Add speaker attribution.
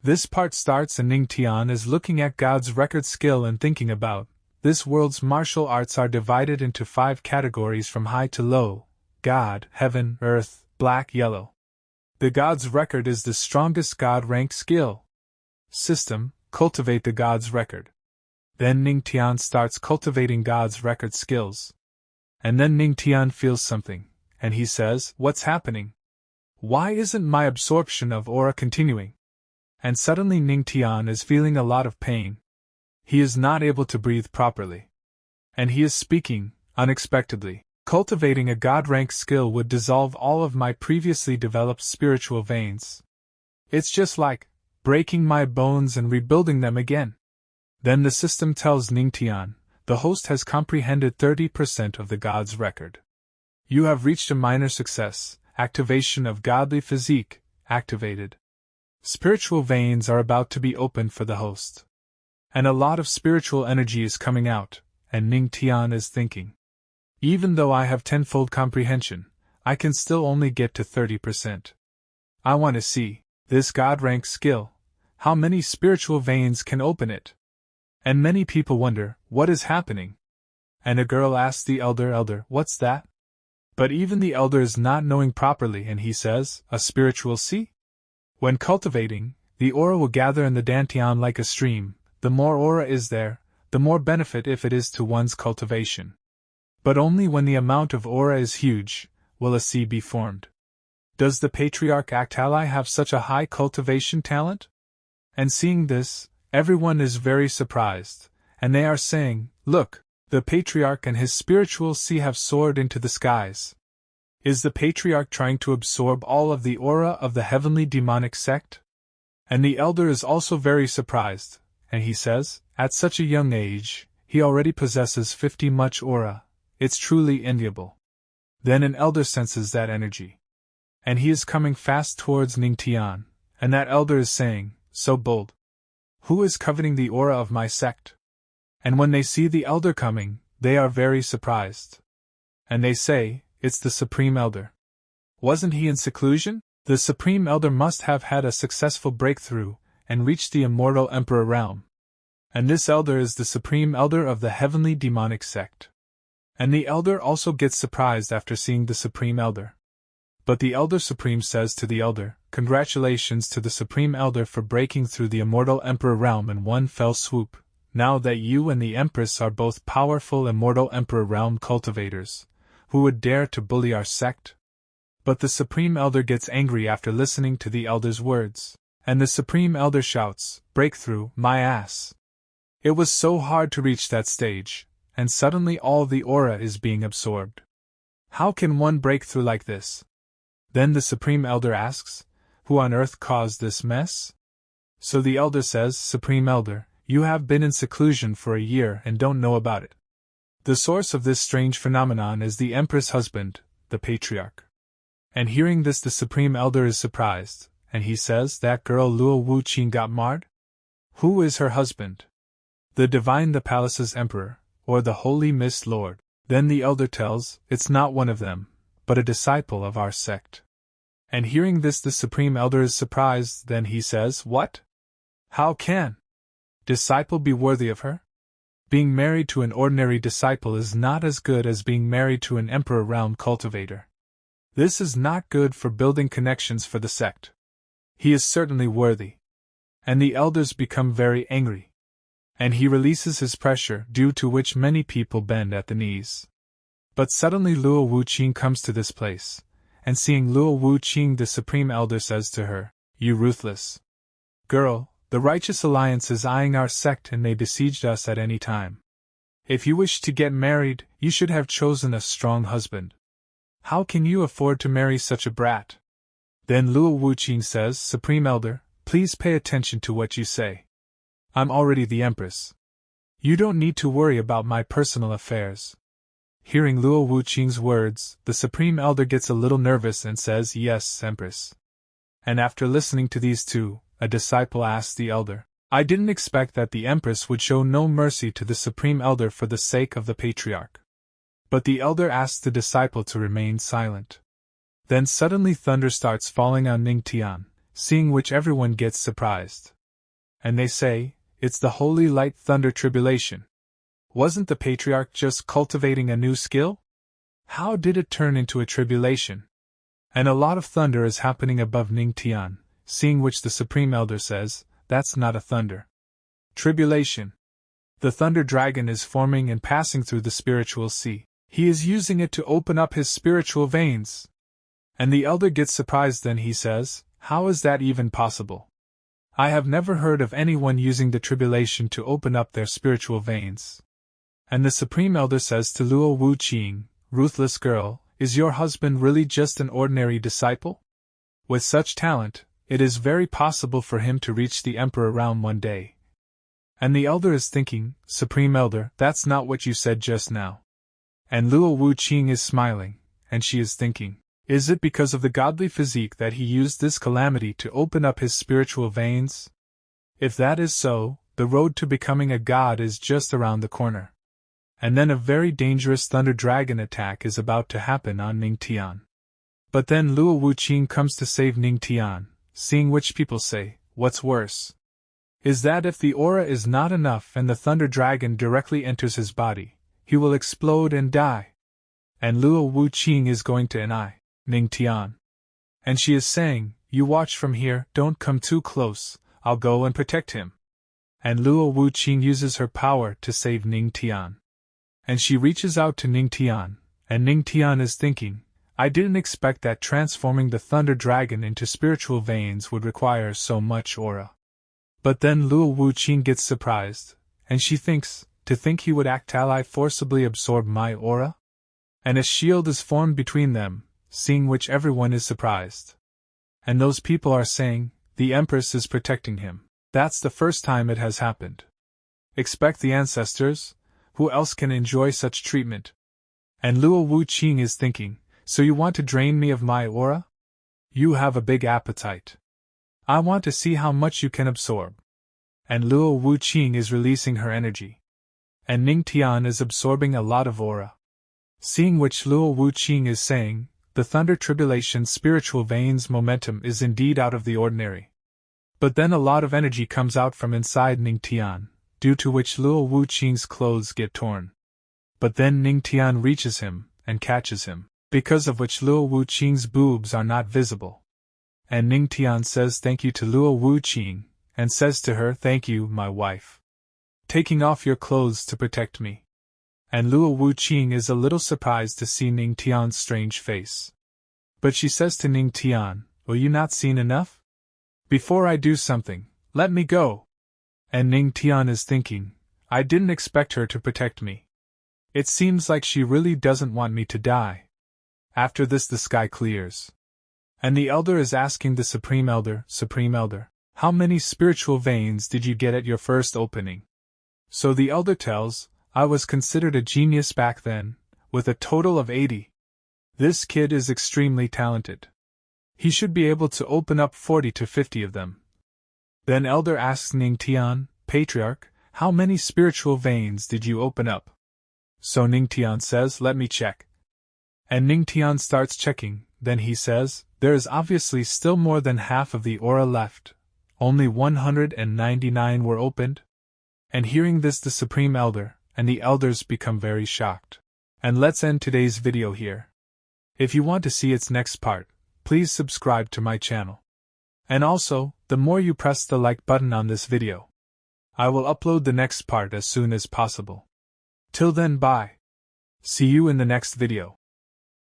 Speaker 1: This part starts and Ning Tian is looking at God's record skill and thinking about, this world's martial arts are divided into 5 categories from high to low: God, heaven, earth, black, yellow. The God's record is the strongest God rank skill. System: cultivate the God's record. Then Ning Tian starts cultivating God's record skills. And then Ning Tian feels something, and he says, "What's happening? Why isn't my absorption of aura continuing?" And suddenly Ning Tian is feeling a lot of pain. He is not able to breathe properly. And he is speaking, unexpectedly. Cultivating a God-rank skill would dissolve all of my previously developed spiritual veins. It's just like breaking my bones and rebuilding them again. Then the system tells Ning Tian, the host has comprehended 30% of the God's record. You have reached a minor success, activation of godly physique, activated. Spiritual veins are about to be opened for the host. And a lot of spiritual energy is coming out, and Ning Tian is thinking. Even though I have tenfold comprehension, I can still only get to 30%. I want to see, this God-rank skill, how many spiritual veins can open it? And many people wonder, what is happening? And a girl asks the elder, what's that? But even the elder is not knowing properly and he says, a spiritual sea? When cultivating, the aura will gather in the dantian like a stream. The more aura is there, the more benefit if it is to one's cultivation. But only when the amount of aura is huge, will a sea be formed. Does the Patriarch Actali have such a high cultivation talent? And seeing this, everyone is very surprised, and they are saying, look, the Patriarch and his spiritual sea have soared into the skies. Is the Patriarch trying to absorb all of the aura of the heavenly demonic sect? And the elder is also very surprised, and he says, at such a young age, he already possesses 50 much aura. It's truly enviable. Then an elder senses that energy. And he is coming fast towards Ning Tian, and that elder is saying, so bold. Who is coveting the aura of my sect? And when they see the elder coming, they are very surprised. And they say, it's the Supreme Elder. Wasn't he in seclusion? The Supreme Elder must have had a successful breakthrough, and reached the immortal Emperor realm. And this elder is the Supreme Elder of the heavenly demonic sect. And the elder also gets surprised after seeing the Supreme Elder. But the Elder Supreme says to the elder, congratulations to the Supreme Elder for breaking through the immortal Emperor realm in one fell swoop. Now that you and the Empress are both powerful immortal Emperor realm cultivators, who would dare to bully our sect? But the Supreme Elder gets angry after listening to the elder's words, and the Supreme Elder shouts, breakthrough, my ass! It was so hard to reach that stage, and suddenly all the aura is being absorbed. How can one break through like this? Then the Supreme Elder asks, who on earth caused this mess? So the elder says, Supreme Elder, you have been in seclusion for a year and don't know about it. The source of this strange phenomenon is the Empress' husband, the Patriarch. And hearing this the Supreme Elder is surprised, and he says, that girl Luo Wuchin got marred? Who is her husband? The Divine the Palace's Emperor, or the Holy Mist Lord. Then the elder tells, it's not one of them, but a disciple of our sect. And hearing this the Supreme Elder is surprised, then he says, what? How can disciple be worthy of her? Being married to an ordinary disciple is not as good as being married to an Emperor realm cultivator. This is not good for building connections for the sect. He is certainly worthy. And the elders become very angry. And he releases his pressure, due to which many people bend at the knees. But suddenly Luo Wuqing comes to this place, and seeing Luo Wuqing the Supreme Elder says to her, you ruthless girl, the Righteous Alliance is eyeing our sect and they besieged us at any time. If you wish to get married, you should have chosen a strong husband. How can you afford to marry such a brat? Then Luo Wuqing says, Supreme Elder, please pay attention to what you say. I'm already the Empress. You don't need to worry about my personal affairs. Hearing Luo Wuqing's words, the Supreme Elder gets a little nervous and says, yes, Empress. And after listening to these two, a disciple asks the elder, I didn't expect that the Empress would show no mercy to the Supreme Elder for the sake of the Patriarch. But the elder asks the disciple to remain silent. Then suddenly thunder starts falling on Ning Tian, seeing which everyone gets surprised. And they say, it's the holy light thunder tribulation. Wasn't the patriarch just cultivating a new skill? How did it turn into a tribulation? And a lot of thunder is happening above Ning Tian, seeing which the Supreme Elder says, that's not a thunder tribulation. The thunder dragon is forming and passing through the spiritual sea. He is using it to open up his spiritual veins. And the elder gets surprised. Then he says, how is that even possible? I have never heard of anyone using the tribulation to open up their spiritual veins. And the Supreme Elder says to Luo Wuchin, ruthless girl, is your husband really just an ordinary disciple? With such talent, it is very possible for him to reach the Emperor realm one day. And the elder is thinking, Supreme Elder, that's not what you said just now. And Luo Wuchin is smiling, and she is thinking, is it because of the godly physique that he used this calamity to open up his spiritual veins? If that is so, the road to becoming a god is just around the corner. And then a very dangerous thunder dragon attack is about to happen on Ning Tian. But then Luo Wuchin comes to save Ning Tian, seeing which people say, what's worse is that if the aura is not enough and the thunder dragon directly enters his body, he will explode and die. And Luo Wuchin is going to annoy Ning Tian. And she is saying, you watch from here, don't come too close, I'll go and protect him. And Luo Wuchin uses her power to save Ning Tian. And she reaches out to Ning Tian, and Ning Tian is thinking, I didn't expect that transforming the thunder dragon into spiritual veins would require so much aura. But then Luo Wuchin gets surprised, and she thinks, to think he would ally forcibly absorb my aura? And a shield is formed between them, seeing which everyone is surprised. And those people are saying, the Empress is protecting him. That's the first time it has happened. Expect the ancestors? Who else can enjoy such treatment? And Luo Wuchin is thinking, so you want to drain me of my aura? You have a big appetite. I want to see how much you can absorb. And Luo Wuchin is releasing her energy. And Ning Tian is absorbing a lot of aura. Seeing which Luo Wuchin is saying, the thunder tribulation spiritual veins momentum is indeed out of the ordinary. But then a lot of energy comes out from inside Ning Tian, due to which Luo Wuchin's clothes get torn. But then Ning Tian reaches him, and catches him, because of which Luo Wuchin's boobs are not visible. And Ning Tian says thank you to Luo Wuchin, and says to her, thank you, my wife. Taking off your clothes to protect me. And Luo Wuchin is a little surprised to see Ning Tian's strange face. But she says to Ning Tian, will you not seen enough? Before I do something, let me go. And Ning Tian is thinking, I didn't expect her to protect me. It seems like she really doesn't want me to die. After this the sky clears. And the elder is asking the Supreme Elder, how many spiritual veins did you get at your first opening? So the elder tells, I was considered a genius back then, with a total of 80. This kid is extremely talented. He should be able to open up 40 to 50 of them. Then elder asks Ning Tian, Patriarch, how many spiritual veins did you open up? So Ning Tian says, let me check. And Ning Tian starts checking, then he says, there is obviously still more than half of the aura left. Only 199 were opened. And hearing this the Supreme Elder, and the elders become very shocked. And let's end today's video here. If you want to see its next part, please subscribe to my channel. And also, the more you press the like button on this video, I will upload the next part as soon as possible. Till then, bye. See you in the next video.